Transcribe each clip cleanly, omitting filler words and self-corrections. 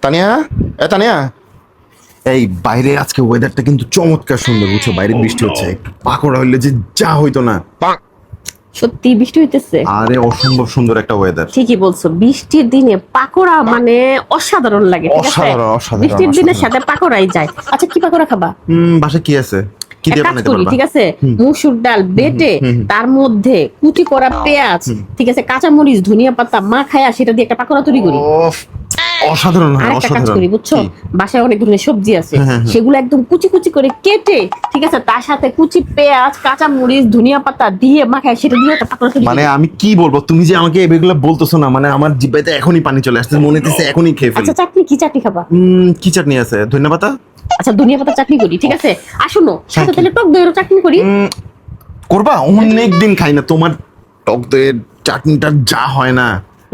তানিয়া, তানিয়া, এই বাইরে আজকে ওয়েদারটা কিন্তু চমৎকার সুন্দর, বুঝছো? বাইরে বৃষ্টি হচ্ছে, পাকোড়া হইলে যে যা হইতো না। সত্যি বৃষ্টি হইতেছে? আরে অসম্ভব সুন্দর একটা ওয়েদার। ঠিকই বলছো, বৃষ্টির দিনে পাকোড়া মানে অসাধারণ লাগে। ঠিক আছে, অসাধারণ, অসাধারণ, বৃষ্টির দিনের অসাধারণ। সাথে পাকোড়াই যায়। আচ্ছা, কি পাকোড়া খাবা? বাসায় কি আছে? কি এক দিয়ে কাজ বানাইতে করি, পারবা? ঠিক আছে, মসুর ডাল বেটে তার মধ্যে কুচি করা পেঁয়াজ, ঠিক আছে, কাঁচা মরিচ, ধনিয়া পাতা মাখায়া সেটা দিয়ে একটা পাকোড়া তৈরি করি। ওফ, অসাধারণ হয়, আর একটা কাজ অসাধারণ। করি, বুঝছো, কি? বাসায় অনেক ধরনের সবজি আছে, সেগুলো একদম কুচি কুচি করে কেটে, ঠিক আছে, তার সাথে কুচি পেঁয়াজ, কাঁচা মরিচ, ধনিয়া পাতা দিয়ে মাখায় সেটা দিয়ে একটা পাকোড়া তৈরি মানে করি। আমি কি বলবো, তুমি যে আমাকে এগুলো বলতেছো না, মানে আমার জিহ্বাতে এখনই পানি চলে আসছে, মনে হচ্ছে এখনই খেয়ে ফেলি। আচ্ছা, চাটনি কি চাটনি খাবা? কি চাটনি আছে? ধন্যবাদ। আচ্ছা, ধনিয়া পাতা চাটনি করি, ঠিক আছে। আর শোনো, সাথে তাহলে টক দইয়ের চাটনি করি। করবা? অনেক দিন খাই না তোমার টক দইয়ের চাটনিটা, যা হয় না।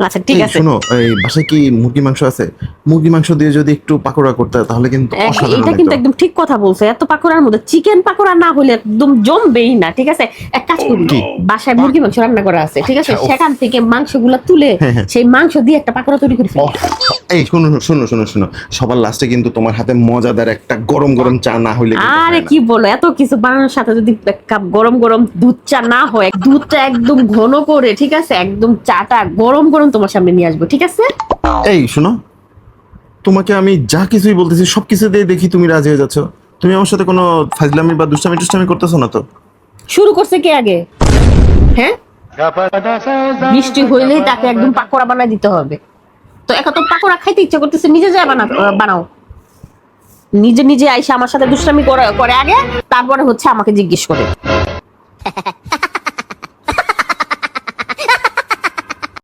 আচ্ছা, ঠিক এই আছে। শোনো, এই বাসায় কি মুরগি মাংস আছে? মুরগি মাংস দিয়ে যদি একটু পাকোড়া করতে তাহলে কিন্তু অসাধারণ এটা কিন্তু হতো। একদম ঠিক কথা বলছো, এত পাকোড়ার মধ্যে চিকেন পাকোড়া না হলে একদম জমবেই না। ঠিক আছে, এক কাজ করি, কি? বাসায় মুরগি মাংস রান্না করা আছে, ঠিক আছে, আচ্ছা, সেখান থেকে মাংসগুলো তুলে সেই মাংস দিয়ে একটা পাকোড়া তৈরি করে ফেলি। এই শোনো শোনো শোনো শোনো, সবার লাস্টে কিন্তু তোমার হাতে মজাদার একটা গরম গরম চা না হইলে কিন্তু আরে হয় না। কি বলো, এত কিছু বানানোর সাথে যদি এক কাপ গরম গরম দুধ চা না হয়, দুধটা একদম ঘন করে, ঠিক আছে, একদম চাটা গরম গরম তোমার সামনে নিয়ে আসবো, ঠিক আছে। এই শোনো, তোমাকে আমি যা কিছুই বলতেছি সবকিছু দিয়ে দেখি তুমি রাজি হয়ে যাচ্ছ। তুমি আমার সাথে কোনো ফাজলামি বা দুষ্টামি টুষ্টামি করতেছো না তো? শুরু করছে কে আগে? হ্যাঁ, বৃষ্টি হইলেই তাকে একদম পাকোড়া বানাই দিতে হবে। তো একা তো পাকোড়া খাইতে ইচ্ছা করতেছে, নিজে যায় বানাও। নিজে নিজে আইসা আমার সাথে দুষ্টামি করে করে আগে, তারপরে হচ্ছে আমাকে জিজ্ঞেস করে।